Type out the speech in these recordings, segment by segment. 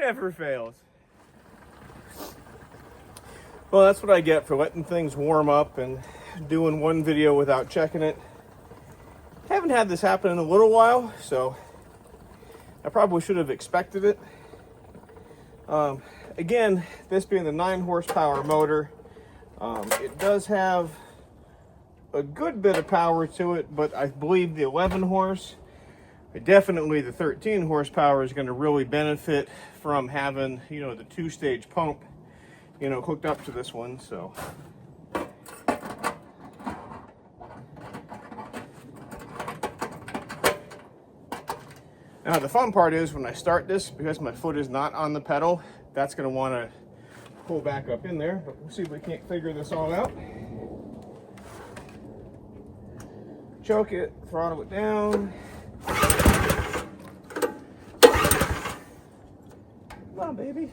never fails. Well, that's what I get for letting things warm up and doing one video without checking it. Haven't had this happen in a little while, so I probably should have expected it. Again, this being the 9 horsepower motor, it does have a good bit of power to it, but I believe the 11 horse, definitely the 13 horsepower is going to really benefit from having, the 2-stage pump, hooked up to this one. So now the fun part is when I start this, because my foot is not on the pedal, that's going to want to pull back up in there, but we'll see if we can't figure this all out. Choke it, throttle it down. Come on, baby.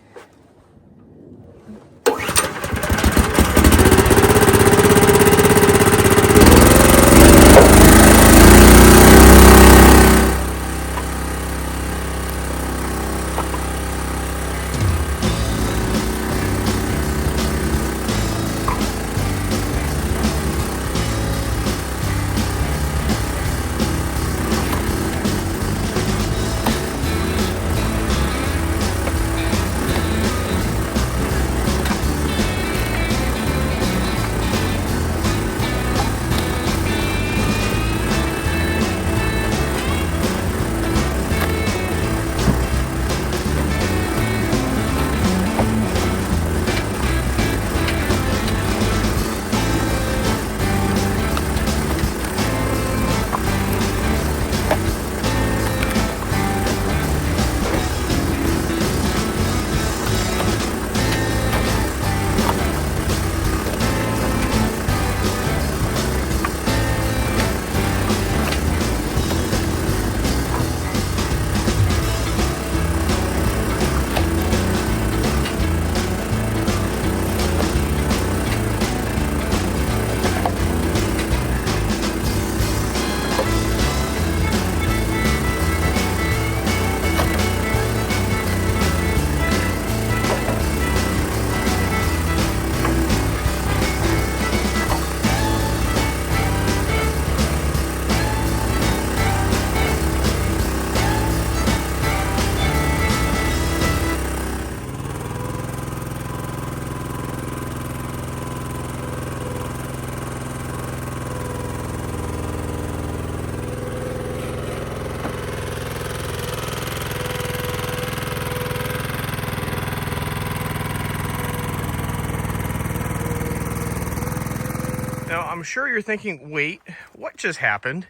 Now, I'm sure you're thinking, wait, what just happened?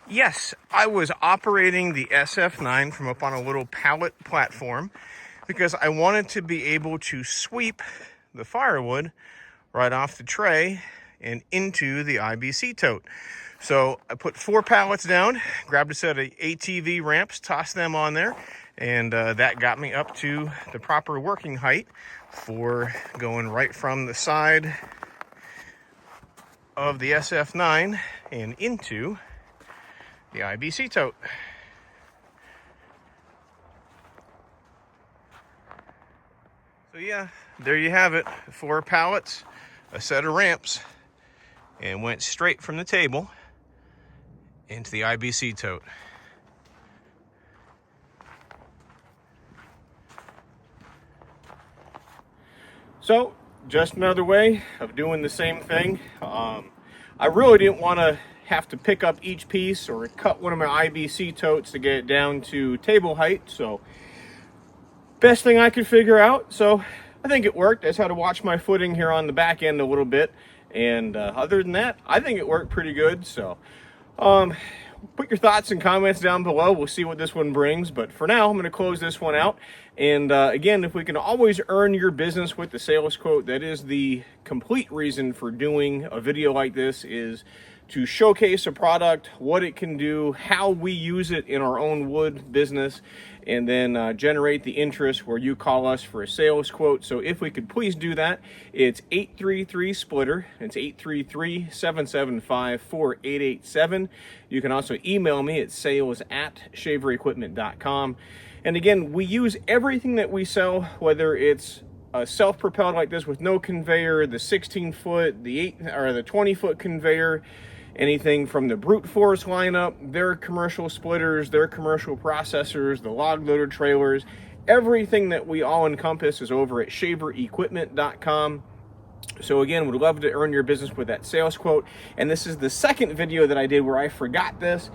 Yes, I was operating the SF9 from up on a little pallet platform because I wanted to be able to sweep the firewood right off the tray and into the IBC tote. So I put 4 pallets down, grabbed a set of ATV ramps, tossed them on there, and that got me up to the proper working height for going right from the side of the SF9 and into the IBC tote. So yeah, there you have it. 4 pallets, a set of ramps, and went straight from the table into the IBC tote. So, just another way of doing the same thing. I really didn't want to have to pick up each piece or cut one of my IBC totes to get it down to table height. So, best thing I could figure out. So, I think it worked. I just had to watch my footing here on the back end a little bit. And other than that, I think it worked pretty good. So, put your thoughts and comments down below. We'll see what this one brings. But for now, I'm going to close this one out. And again, if we can always earn your business with the sales quote, that is the complete reason for doing a video like this, is to showcase a product, what it can do, how we use it in our own wood business, and then generate the interest where you call us for a sales quote. So if we could please do that, it's 833-SPLITTER. It's 833-775-4887. You can also email me at sales@shaverequipment.com. And again, we use everything that we sell, whether it's a self-propelled like this with no conveyor, the 16-foot, the 8 or the 20-foot conveyor, anything from the brute force lineup, their commercial splitters, their commercial processors, the log loader trailers, everything that we all encompass is over at shaverequipment.com. So again, would love to earn your business with that sales quote. And this is the second video that I did where I forgot this.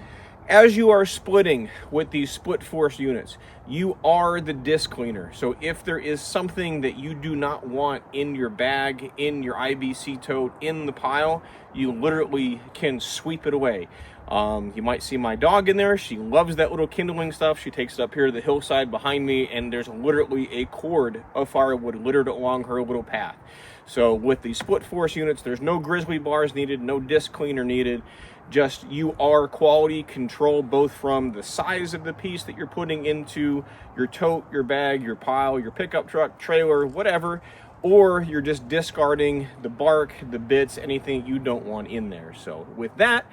As you are splitting with these SplitForce units, you are the disc cleaner. So if there is something that you do not want in your bag, in your IBC tote, in the pile, you literally can sweep it away. You might see my dog in there. She loves that little kindling stuff. She takes it up here to the hillside behind me, and there's literally a cord of firewood littered along her little path. So with the SplitForce units, there's no grizzly bars needed, no disc cleaner needed. Just you are quality control, both from the size of the piece that you're putting into your tote, your bag, your pile, your pickup truck, trailer, whatever, or you're just discarding the bark, the bits, anything you don't want in there. So with that,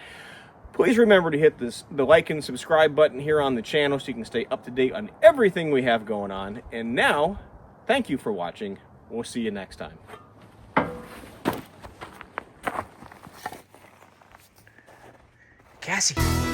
please remember to hit the like and subscribe button here on the channel so you can stay up to date on everything we have going on. And now, thank you for watching. We'll see you next time. Cassie.